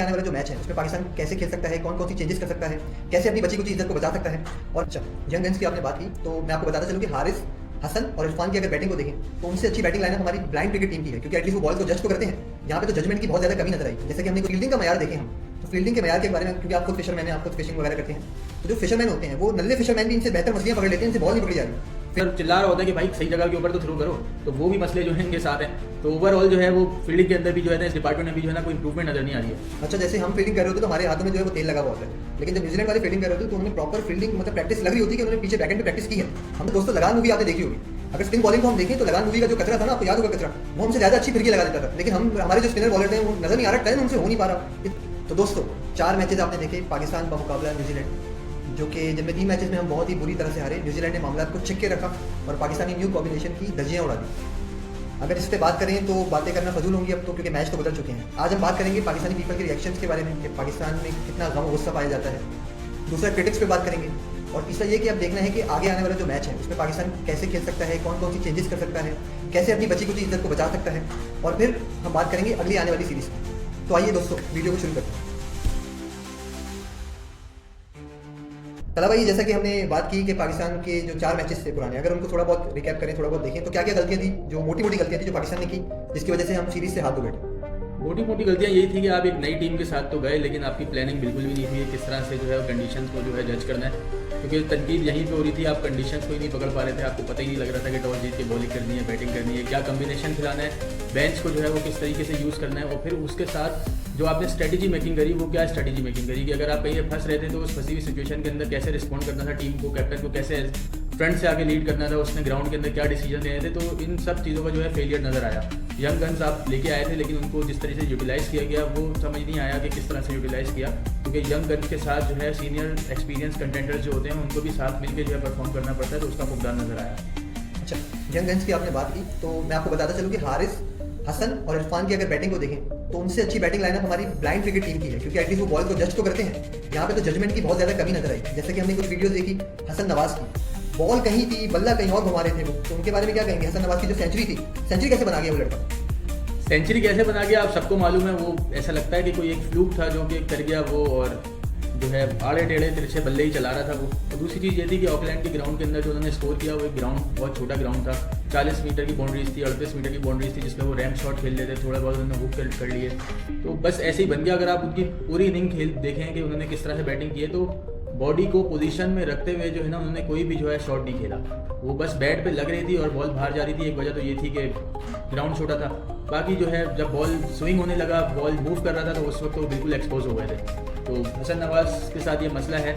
आने वाला जो मैच है उसमें पाकिस्तान कैसे खेल सकता है, कौन कौन सी चेंजेस कर सकता है, कैसे अपनी बची कुची इज्जत को बचा सकता है। और अच्छा, यंग गन्स की आपने बात की तो मैं आपको बताता चलूँ कि हारिस, हसन और इरफान की अगर बैटिंग को देखें तो उनसे अच्छी बैटिंग लाइनअप हमारी ब्लाइंड क्रिकेट टीम की है, क्योंकि एटलीस्ट वो बॉल को जज तो करते हैं। यहाँ पे तो जजमेंट की बहुत ज़्यादा कमी नजर आई। जैसे कि हमने फील्डिंग का मैयार देखे हम, तो फील्डिंग के मैयार के बारे में, क्योंकि आप खुद फिशरमैन हैं, आप खुद फिशिंग वगैरह करते हैं, तो जो फिशरमैन होते हैं वो नल्ले फिशरमैन भी इनसे बेहतर मछलियाँ पकड़ लेते हैं, इनसे बॉल नहीं पकड़ी जा रही। फिर चिल्ला रहा होता है कि भाई सही जगह के ऊपर तो थ्रो करो, तो वो भी मसले जो है इनके साथ हैं। तो ओवरऑल जो है वो फील्डिंग के अंदर भी जो है ना, इस डिपार्टमेंट में भी जो है ना कोई इंप्रूवमेंट नजर नहीं आ रही है। अच्छा, जैसे हम फील्डिंग कर रहे होते तो हमारे हाथों में जो है वो तेल लगा हुआ होता है, लेकिन जब न्यूजीलैंड वाले फील्डिंग कर रहे होते तो उन्होंने प्रॉपर फील्डिंग मतलब प्रैक्टिस लग रही होती है कि उन्होंने पीछे बैकएंड पे प्रैक्टिस की है। हम तो दोस्तों लगान मूवी आपने देखी होगी, अगर स्पिन बॉलिंग को हम देखें तो लगान मूवी का जो कचरा था ना, आपको याद होगा कचरा, वो हमसे ज़्यादा अच्छी फिरकी लगा देता था, लेकिन हम हमारे जो स्पिनर बॉलर थे वो नजर नहीं आ रहा, टर्न उनसे हो नहीं पा रहा। तो दोस्तों 4 मैचेस आपने देखे पाकिस्तान का मुकाबला न्यूजीलैंड, जो कि जिनमें 3 मैचेस में हम बहुत ही बुरी तरह से हारे। न्यूजीलैंड ने मामला को छिक्के रखा और पाकिस्तानी न्यू कॉम्बिनेशन की धज्जियाँ उड़ा दी। अगर इस पर बात करें तो बातें करना फजूल होंगी अब तो, क्योंकि मैच तो बदल चुके हैं। आज हम बात करेंगे पाकिस्तानी पीपल के रिएक्शंस के बारे में कि पाकिस्तान में कितना गम गुस्सा पाया जाता है। दूसरा क्रिटिक्स पे बात करेंगे, और तीसरा ये कि अब देखना है कि आगे आने वाला जो मैच है उसमें पाकिस्तान कैसे खेल सकता है, कौन कौन सी चेंजेस कर सकता है, कैसे अपनी बची कुची इज्जत को बचा सकता है, और फिर हम बात करेंगे अगली आने वाली सीरीज की। तो आइए दोस्तों वीडियो को शुरू करते हैं। तला भाई, जैसा कि हमने बात की कि पाकिस्तान के जो 4 मैचेस थे पुराने, अगर उनको थोड़ा बहुत रिकैप करें, थोड़ा बहुत देखें तो क्या क्या गलतियां थी, जो मोटी मोटी गलतियां थी जो पाकिस्तान ने की, जिसकी वजह से हम सीरीज से हाथ धो बैठे। मोटी मोटी गलतियाँ यही थी कि आप एक नई टीम के साथ तो गए, लेकिन आपकी प्लानिंग बिल्कुल भी नहीं थी किस तरह से जो है कंडीशन को जो है जज करना है। क्योंकि तनकीद यहीं पे हो रही थी, आप कंडीशंस को ही नहीं पकड़ पा रहे थे, आपको पता ही नहीं लग रहा था कि टॉस जीत के बॉलिंग करनी है, बैटिंग करनी है, क्या कम्बिनेशन खिलाना है, बेंच को जो है वो किस तरीके से यूज़ करना है, और फिर उसके साथ जो आपने स्ट्रेटेजी मेकिंग करी वो क्या स्ट्रेटेजी मेकिंग करी कि अगर आप कहीं फंस रहे थे तो उस फंसी हुई सिचुएशन के अंदर कैसे रिस्पॉन्ड करना था, टीम को, कैप्टन को कैसे फ्रंट से आगे लीड करना था, उसने ग्राउंड के अंदर क्या डिसीजन लेने थे। तो इन सब चीज़ों का जो है फेलियर नज़र आया। यंग गन्स आप लेके आए थे, लेकिन उनको जिस तरह से यूटिलाइज़ किया गया वो समझ नहीं आया कि किस तरह से यूटिलाइज़ किया, क्योंकि यंग गन्स के साथ जो है सीनियर एक्सपीरियंस कंटेंडर्स जो होते हैं उनको भी साथ मिलकर जो है परफॉर्म करना पड़ता है, तो उसका फुकदान नज़र आया। अच्छा, यंग गन्स की आपने बात की तो मैं आपको बताता चलूँ कि हारिस, हसन और इरफान की अगर बैटिंग को देखें तो उनसे अच्छी बैटिंग लाइनअप हमारी ब्लाइंड क्रिकेट टीम की है, क्योंकि एटलीस्ट वो बॉल को जज तो करते हैं। यहाँ पे तो जजमेंट की बहुत ज़्यादा कमी नजर आई। जैसे कि हमने कुछ वीडियोस देखी हसन नवाज की, बॉल कहीं थी, बल्ला कहीं और घुमा रहे थे वो, तो उनके बारे में क्या कहेंगे। हसन नवाज की जो सेंचुरी थी, सेंचुरी कैसे बना गया वो लड़का, सेंचुरी कैसे बना गया आप सबको मालूम है। वो ऐसा लगता है कि कोई एक फ्लूक था जो कि कर गया वो, और जो है आड़े टेढ़े तिरछे बल्ले ही चला रहा था वो। और दूसरी चीज़ ये थी कि ऑकलैंड के ग्राउंड के अंदर जो उन्होंने स्कोर किया वो एक ग्राउंड बहुत छोटा ग्राउंड था, 40 मीटर की बाउंड्रीज थी, 38 मीटर की बाउंड्रीज थी, जिसमें वो रैम्प शॉट खेल लेते, थोड़ा बहुत उन्होंने हुक कर लिए। तो बस ऐसे ही बन गया। अगर आप उनकी पूरी इनिंग खेल देखें कि उन्होंने किस तरह से बैटिंग की है, तो बॉडी को पोजीशन में रखते हुए जो है ना उन्होंने कोई भी जो है शॉट नहीं खेला। वो बस बैट पे लग रही थी और बॉल बाहर जा रही थी। एक वजह तो ये थी कि ग्राउंड छोटा था, बाकी जो है जब बॉल स्विंग होने लगा, बॉल मूव कर रहा था, तो उस वक्त वो बिल्कुल एक्सपोज हो गए थे। तो हसन नवाज के साथ ये मसला है।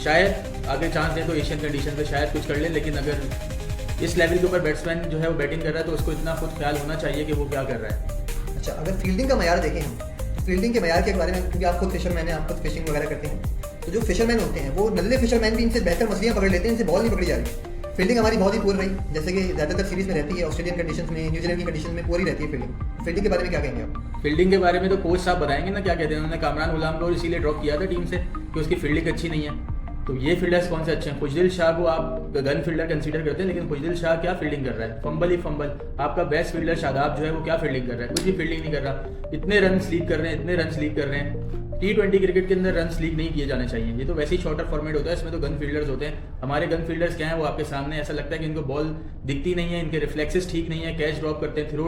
शायद आगे चांस दें तो एशियन कंडीशन पे शायद कुछ कर ले, लेकिन अगर इस लेवल के ऊपर बैट्समैन जो है वो बैटिंग कर रहा है तो उसको इतना खुद ख्याल होना चाहिए कि वो क्या कर रहा है। अच्छा, अगर फील्डिंग का मैयार देखें हम, तो फील्डिंग के मैयार के बारे में, क्योंकि आप खुद फिशरमैन हैं, आप खुद फिशिंग वगैरह करते हैं, तो जो फिशरमैन होते हैं वो नल्ले फिशरमैन भी इनसे बेहतर मछलियाँ पकड़ लेते हैं, इनसे बॉल नहीं पकड़ी जा रही। फील्डिंग हमारी बहुत ही पूरी रही, जैसे कि ज़्यादातर सीरीज में रहती है, ऑस्ट्रेलियन कंडीशंस में, न्यूजीलैंड की कंडीशन में पूरी रहती है फील्डिंग। फील्डिंग के बारे में क्या कहेंगे आप। फील्डिंग के बारे में तो कोच साहब बताएंगे ना क्या कहते हैं। उन्होंने कामरान गुलाम को इसीलिए ड्रॉप किया था टीम से कि उसकी फील्डिंग अच्छी नहीं है। तो ये फील्डर्स कौन से अच्छे हैं। खुशदिल शाह को आप गन फील्डर कंसीडर करते हैं, लेकिन खुशदिल शाह क्या फील्डिंग कर रहा है, फंबल ही फंबल। आपका बेस्ट फील्डर शादाब जो है वो क्या फील्डिंग कर रहा है, कुछ भी फील्डिंग नहीं कर रहा। इतने रन लीक कर रहे हैं, इतने रन लीक कर रहे हैं। T20 क्रिकेट के अंदर रन लीक नहीं किए जाने चाहिए, ये तो वैसे ही शॉर्टर फॉर्मेट होता है, इसमें तो गन फील्डर्स होते हैं। हमारे गन फील्डर्स क्या हैं वो आपके सामने। ऐसा लगता है कि इनको बॉल दिखती नहीं है, इनके रिफ्लेक्सेस ठीक नहीं है, कैच ड्रॉप करते हैं, थ्रो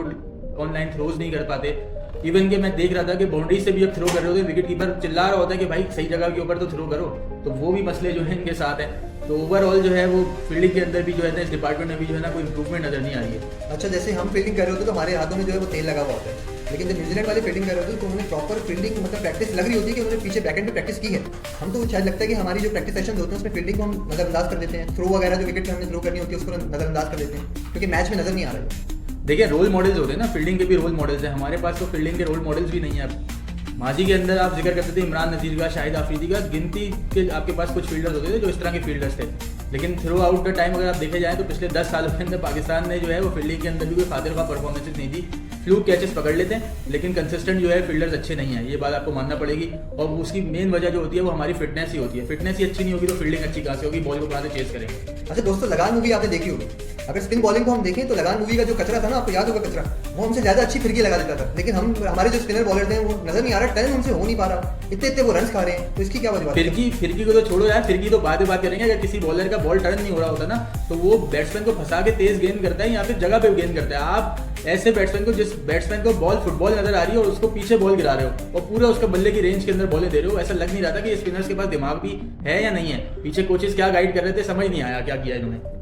ऑनलाइन थ्रोज नहीं कर पाते। इवन के मैं देख रहा था कि बाउंड्री से भी अब थ्रो कर रहे होते, विकेट कीपर चिल्ला रहा होता है कि भाई सही जगह के ऊपर तो थ्रो करो। तो वो भी मसले जो है इनके साथ हैं। तो ओवरऑल जो है वो फील्डिंग के अंदर भी जो है ना, इस डिपार्टमेंट में भी जो है ना कोई इंप्रूवमेंट नजर नहीं आ रही है। अच्छा, जैसे हम फील्डिंग कर रहे होते तो हमारे हाथों में जो है वो तेल लगा हुआ होता है, लेकिन जब न्यूजीलैंड वाले फील्डिंग कर रहे होते तो उन्होंने प्रॉपर फील्डिंग मतलब प्रैक्टिस लग रही होती है कि उन्होंने पीछे बैकएंड पे प्रैक्टिस की है। हम तो शायद लगता है कि हमारी जो प्रैक्टिस सेशन होते हैं उसमें फील्डिंग को हम नजरअंदाज कर देते हैं, थ्रो वगैरह जो विकेट पे हमने थ्रो करनी होती है उसको नजरअंदाज कर देते हैं, क्योंकि मैच में नजर नहीं आ रहा है। देखिए रोल मॉडल्स होते हैं ना, फील्डिंग के भी रोल मॉडल्स हैं। हमारे पास तो फील्डिंग के रोल मॉडल्स भी नहीं है। अब माजी के अंदर आप जिक्र करते थे इमरान नज़ीर का, शाहिद आफरीदी का, गिनती के आपके पास कुछ फील्डर्स होते थे जो इस तरह के फील्डर्स थे। लेकिन थ्रू आउट द टाइम अगर आप देखे जाएं तो पिछले 10 सालों के अंदर पाकिस्तान ने जो है वो फील्डिंग के अंदर भी कोई खातिर का परफॉर्मेंसेस नहीं थी। फ्लूक कैचेस पकड़ लेते हैं, लेकिन कंसिस्टेंट जो है फील्डर्स अच्छे नहीं है, ये बात आपको मानना पड़ेगी। और उसकी मेन वजह जो होती है वो हमारी फिटनेस ही होती है। फिटनेस ही अच्छी नहीं होगी तो फील्डिंग अच्छी कहाँ से होगी, बॉल को कहाँ से चेस करेंगे। अच्छा दोस्तों, लगान मूवी आपने देखी होगी, अगर स्पिन बॉलिंग को हम देखें तो लगान मूवी का जो कचरा था ना, आपको याद होगा कचरा, वो हमसे ज्यादा अच्छी फिरकी लगा देता था, लेकिन हम हमारे जो स्पिनर बॉलर थे वो नजर नहीं आ रहा, टर्न उनसे हो नहीं पा रहा, इतने वो रन खा रहे हैं, तो इसकी क्या वजह है? फिरकी को तो छोड़ो यार, फिरकी तो बाद में बात करेंगे। अगर किसी बॉलर का बॉल टर्न नहीं हो रहा होता ना, तो वो बैट्समैन को फंसा के तेज गेंद करता है या फिर जगह पे गेंद करता है। आप ऐसे बैट्समैन को, जिस बैट्समैन को बॉल फुटबॉल नजर आ रही है और उसको पीछे बॉल गिरा रहे हो और पूरा उसका बल्ले की रेंज के अंदर बॉलें दे रहे हो, ऐसा लग नहीं रहा था कि स्पिनर्स के पास दिमाग भी है या नहीं है। पीछे कोचेस क्या गाइड कर रहे थे समझ नहीं आया क्या किया इन्होंने।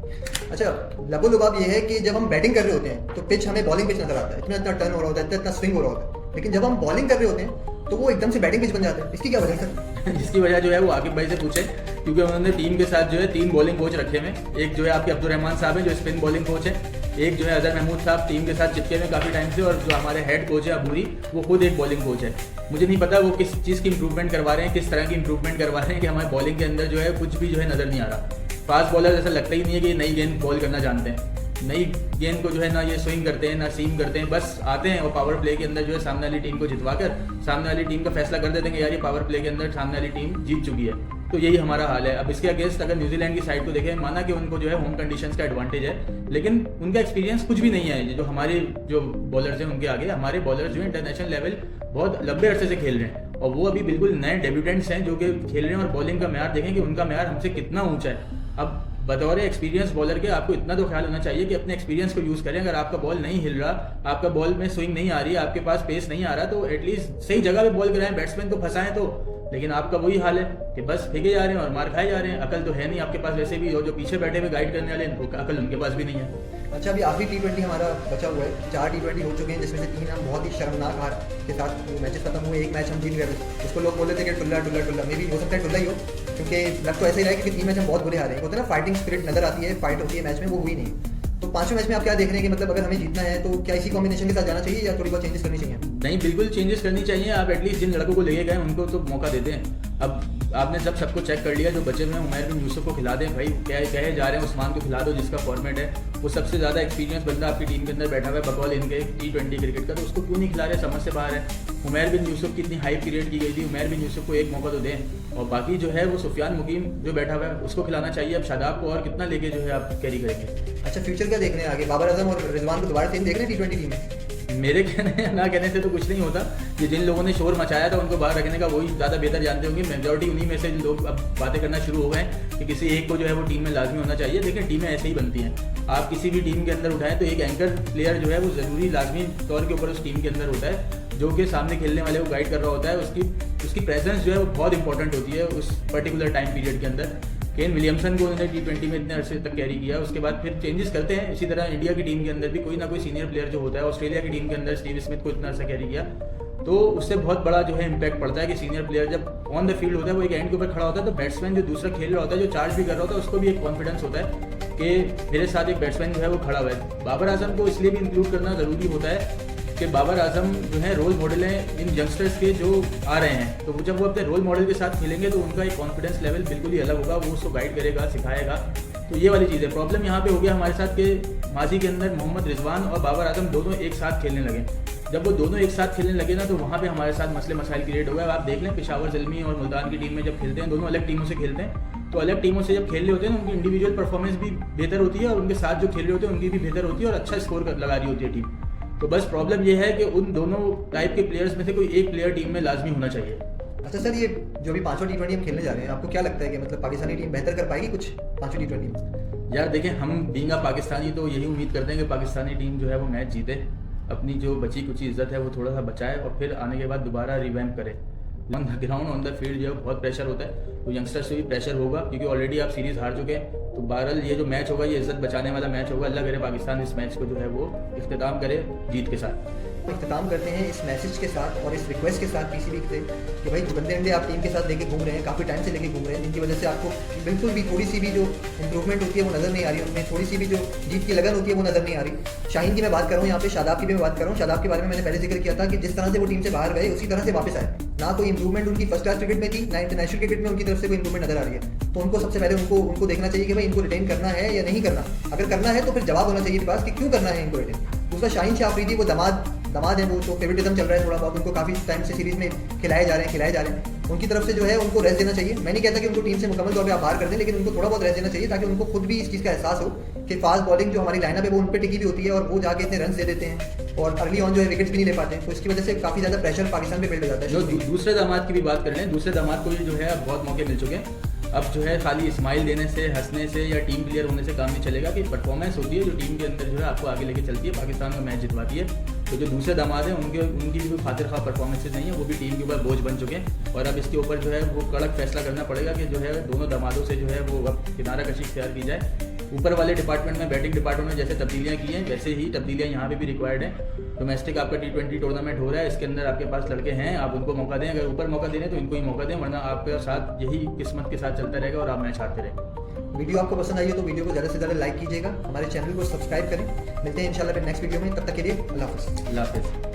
अच्छा, लबोलुबाब ये है कि जब हम बैटिंग कर रहे होते हैं तो पिच हमें बॉलिंग पिच नजर आता है, इतना इतना टर्न हो रहा होता है, इतना इतना स्विंग हो रहा होता है, लेकिन जब हम बॉलिंग कर रहे होते हैं तो वो एकदम से बैटिंग पिच बन जाता है। इसकी क्या वजह है? जिसकी वजह जो है वो आकिब भाई से पूछे, क्योंकि उन्होंने टीम के साथ जो है 3 बॉलिंग कोच रखे हुए। एक जो है आपके अब्दुल रहमान साहब है जो स्पिन बॉलिंग कोच है, एक जो है अजहर महमूद साहब टीम के साथ चिपके हुए काफ़ी टाइम से, और जो हमारे हेड कोच है अबूरी, वो खुद एक बॉलिंग कोच है। मुझे नहीं पता वो किस चीज़ की इंप्रूवमेंट करवा रहे हैं, किस तरह की इंप्रूवमेंट करवा रहे हैं कि हमारे बॉलिंग के अंदर जो है कुछ भी जो है नज़र नहीं आ रहा। फास्ट बॉलर ऐसा लगता ही नहीं है कि नई गेंद बॉल करना जानते हैं। नई गेंद को जो है ना ये स्विंग करते हैं ना सीम करते हैं, बस आते हैं और पावर प्ले के अंदर जो है सामने वाली टीम को जितवाकर सामने वाली टीम का फैसला कर देते हैं कि यार ये पावर प्ले के अंदर सामने वाली टीम जीत चुकी है। तो यही हमारा हाल है। अब इसके अगेंस्ट अगर न्यूजीलैंड की साइड को देखें, माना कि उनको जो है होम कंडीशंस का एडवांटेज है, लेकिन उनका एक्सपीरियंस कुछ भी नहीं है। जो हमारे जो बॉलर्स हैं उनके आगे हमारे बॉलर्स जो है इंटरनेशनल लेवल बहुत लंबे अरसे से खेल रहे हैं, और वो अभी बिल्कुल नए डेब्यूटेंट्स हैं जो कि खेल रहे हैं। और बॉलिंग का म्यार देखें कि उनका म्यार हमसे कितना ऊंचा है। अब बतौर एक्सपीरियंस बॉलर के आपको इतना तो ख्याल होना चाहिए कि अपने एक्सपीरियंस को यूज़ करें। अगर आपका बॉल नहीं हिल रहा, आपका बॉल में स्विंग नहीं आ रही, आपके पास पेस नहीं आ रहा, तो एटलीस्ट सही जगह पे बॉल गिराएं, बैट्समैन को फंसाएं। तो लेकिन आपका वही हाल है कि बस फेंके जा रहे हैं और मार खाए जा रहे हैं। अकल तो है नहीं आपके पास, वैसे भी जो पीछे बैठे हुए गाइड करने वाले हैं अकल उनके पास भी नहीं है। अच्छा, अभी आखिरी T20 हमारा बचा हुआ है, 4 T20 हो चुके हैं, जिसमें से 3 हम बहुत ही शर्मनाक हार के साथ मैचेस खत्म हुए। एक मैच हम जीत गए थे, उसको लोग बोले थे कि टुल्ला टुल्ला टुल्ला, मे भी हो सकता है टुल्ला ही हो, क्योंकि लग तो ऐसे ही रहा है कि 3 मैच हम बहुत बुरे हारे हैं। होता है ना, फाइटिंग स्पिरिट नजर आती है, फाइट होती है मैच में, वो हुई नहीं। तो 5वें मैच में आप क्या देख रहे हैं कि मतलब अगर हमें जीतना है तो क्या इसी कॉम्बिनेशन के साथ जाना चाहिए या थोड़ी बहुत चेंजेस करनी चाहिए? नहीं, बिल्कुल चेंजेस करनी चाहिए। आप एटलीस्ट जिन लड़कों को लेके गए उनको तो मौका देते हैं। अब आपने जब सबको चेक कर लिया, जो बचे हुए हैं उमैर बिन यूसुफ को खिला दें भाई, क्या कहे जा रहे हैं उस्मान को खिला दो, जिसका फॉर्मेट है वो सबसे ज़्यादा एक्सपीरियंस बंदा आपकी टीम के अंदर बैठा हुआ है बकौल इनके T20 क्रिकेट का, तो उसको क्यों नहीं खिला रहे? समझ से बाहर है। उमैर बिन यूसुफ की इतनी हाइप क्रिएट की गई थी, उमैर बिन यूसुफ को एक मौका तो दें। और बाकी जो है वो सुफियान मुकीम जो बैठा हुआ है उसको खिलाना चाहिए। अब शादाब को और कितना लेके जो है आप कैरी करेंगे? अच्छा, फ्यूचर क्या देख रहे हैं आगे? बाबर आजम और रिजवान को दोबारा सेम देख रहे हैं T20 टीम में? मेरे कहने ना कहने से तो कुछ नहीं होता। ये जिन लोगों ने शोर मचाया था उनको बाहर रखने का वही ज़्यादा बेहतर जानते होंगे। मेजॉरिटी उन्हीं में से लोग अब बातें करना शुरू हो गए हैं कि किसी एक को जो है वो टीम में लाजमी होना चाहिए। लेकिन टीमें ऐसे ही बनती हैं। आप किसी भी टीम के अंदर उठाएं तो एक एंकर प्लेयर जो है वो ज़रूरी लाजमी तौर के ऊपर उस टीम के अंदर होता है, जो कि सामने खेलने वाले को गाइड कर रहा होता है। उसकी प्रेजेंस जो है वो बहुत इंपॉर्टेंट होती है उस पर्टिकुलर टाइम पीरियड के अंदर। केन विलियमसन को उन्होंने T20 में इतने अरसे तक कैरी किया, उसके बाद फिर चेंजेस करते हैं। इसी तरह इंडिया की टीम के अंदर भी कोई ना कोई सीनियर प्लेयर जो होता है, ऑस्ट्रेलिया की टीम के अंदर स्टीव स्मिथ को इतना अरसा कैरी किया, तो उससे बहुत बड़ा जो है इम्पैक्ट पड़ता है कि सीनियर प्लेयर जब ऑन द फील्ड होता है, वो एक एंड के ऊपर खड़ा होता है, तो बैट्समैन जो दूसरा खेल रहा होता है, जो चार्ज भी कर रहा होता है, उसको भी एक कॉन्फिडेंस होता है कि मेरे साथ एक बैट्समैन जो है वो खड़ा हुआ है। बाबर आजम को इसलिए भी इंक्लूड करना ज़रूरी होता है कि बाबर आजम जो है रोल मॉडल हैं इन यंगस्टर्स के जो आ रहे हैं, तो जब वो अपने रोल मॉडल के साथ खेलेंगे तो उनका एक कॉन्फिडेंस लेवल बिल्कुल ही अलग होगा। वो उसको गाइड करेगा, सिखाएगा। तो ये वाली चीज़ है। प्रॉब्लम यहाँ पे हो गया हमारे साथ कि माजी के अंदर मोहम्मद रिजवान और बाबर आजम दोनों एक साथ खेलने लगे। जब वो दोनों एक साथ खेलने लगे ना, तो वहाँ पे हमारे साथ मसले मसाइल क्रिएट हो गए। आप देख लें, पेशावर ज़ल्मी और मुल्तान की टीम में जब खेलते हैं, दोनों अलग टीमों से खेलते हैं, तो अलग टीमों से जब खेल रहे होते हैं उनकी इंडिविजुअल परफॉर्मेंस भी बेहतर होती है और उनके साथ जो खेल रहे होते हैं उनकी भी बेहतर होती है और अच्छा स्कोर लगा रही होती है टीम। तो बस प्रॉब्लम ये है कि उन दोनों टाइप के प्लेयर्स में से कोई एक प्लेयर टीम में लाजमी होना चाहिए। अच्छा सर, ये जो भी 5वां T20 हम खेलने जा रहे हैं, आपको क्या लगता है कि मतलब पाकिस्तानी टीम बेहतर कर पाएगी कुछ 5वें T20 में? यार देखें, हम बीइंग पाकिस्तानी तो यही उम्मीद करते हैं कि पाकिस्तानी टीम जो है वो मैच जीते, अपनी जो बची कुछ इज्जत है वो थोड़ा सा बचाए और फिर आने के बाद दोबारा रिवैम्प करे। On the ground on the field जो है बहुत प्रेशर होता है, तो यंगस्टर्स से भी प्रेशर होगा क्योंकि ऑलरेडी आप सीरीज़ हार चुके हैं। तो बहरहाल ये जो मैच होगा ये इज्जत बचाने वाला मैच होगा। अल्लाह करे पाकिस्तान इस मैच को जो है वो इख्तिताम करे जीत के साथ। इख्तिताम करते हैं इस मैसेज के साथ और इस रिक्वेस्ट के साथ पीसीबी से कि भाई जो बंदे आप टीम के साथ लेके घूम रहे हैं, काफ़ी टाइम से लेके घूम रहे हैं, जिनकी वजह से आपको बिल्कुल भी थोड़ी सी भी जो इंप्रूवमेंट होती है वो नज़र नहीं आ रही, उनमें थोड़ी सी भी जो जीत की लगन होती है वो नज़र नहीं आ रही। शाहीन की मैं बात कर रहा हूँ, यहाँ पे शादाब की भी मैं बात कर रहा हूँ। शादाब के बारे में मैंने पहले जिक्र किया था कि जिस तरह से वो टीम से बाहर गए उसी तरह से वापस आए। ना कोई इंप्रूवमेंट उनकी फर्स्ट क्लास क्रिकेट में थी, ना इंटरनेशनल क्रिकेट में उनकी तरफ से कोई इंप्रूवमेंट नजर आ रही है। तो उनको सबसे पहले उनको देखना चाहिए कि भाई इनको रिटेन करना है या नहीं करना। अगर करना है तो फिर जवाब होना चाहिए पास कि क्यों करना है इनको रिटेन। दूसरा, शाहीन शाह अफरीदी वो दमाद है, वो तो फेवरेटिज्म चल रहा है थोड़ा बहुत, उनको काफ़ी टाइम से सीरीज में खिलाए जा रहे हैं। उनकी तरफ से जो है उनको रेस्ट देना चाहिए। मैं नहीं कहता कि उनको टीम से मुकम्मल तौर पे आप बाहर कर दें, लेकिन उनको थोड़ा बहुत रेस्ट देना चाहिए ताकि उनको खुद भी इस चीज़ का एहसास हो कि फास्ट बॉलिंग जो हमारी लाइनअप है वो उन पर टिकी भी होती है और वो जाके इतने रन दे देते हैं और अर्ली ऑन जो है विकेट्स भी नहीं ले पाते हैं। तो इसकी वजह से काफ़ी ज़्यादा प्रेशर पाकिस्तान पे बिल्ड हो जाता है। जो दूसरे दामाद की भी बात कर लें, दूसरे दामाद को भी जो है अब बहुत मौके मिल चुके हैं। अब जो है खाली स्माइल देने से, हंसने से या टीम प्लेयर होने से काम नहीं चलेगा कि परफॉर्मेंस होती है जो टीम के अंदर जो है आपको आगे लेके चलती है, पाकिस्तान का मैच जितवाती है। तो जो दूसरे दामाद हैं उनकी भी कोई खातिर खा परफॉर्मेंसेज नहीं है, वो भी टीम के ऊपर बोझ बन चुके हैं और अब इसके ऊपर जो है वो कड़क फैसला करना पड़ेगा कि जो है दोनों दामादों से जो है वो अब किनारा कशी इख्तियार की जाए। ऊपर वाले डिपार्टमेंट में, बैटिंग डिपार्टमेंट में जैसे तब्दीलियाँ की हैं वैसे ही तब्दीलियाँ यहाँ पे भी रिक्वायर्ड हैं। डोमेस्टिक आपका T20 टूर्नामेंट हो रहा है, इसके अंदर आपके पास लड़के हैं, आप उनको मौका दें। अगर ऊपर मौका दें तो इनको ही मौका दें, वरना आपके साथ यही किस्मत के साथ चलता रहेगा और आप मैच हारते रहेंगे। वीडियो आपको पसंद आई है तो वीडियो को ज़्यादा से ज़्यादा लाइक कीजिएगा, हमारे चैनल को सब्सक्राइब करें। मिलते हैं इंशाल्लाह फिर नेक्स्ट वीडियो में, तब तक के लिए अल्लाह हाफ़िज़। अल्लाह हाफ़िज़।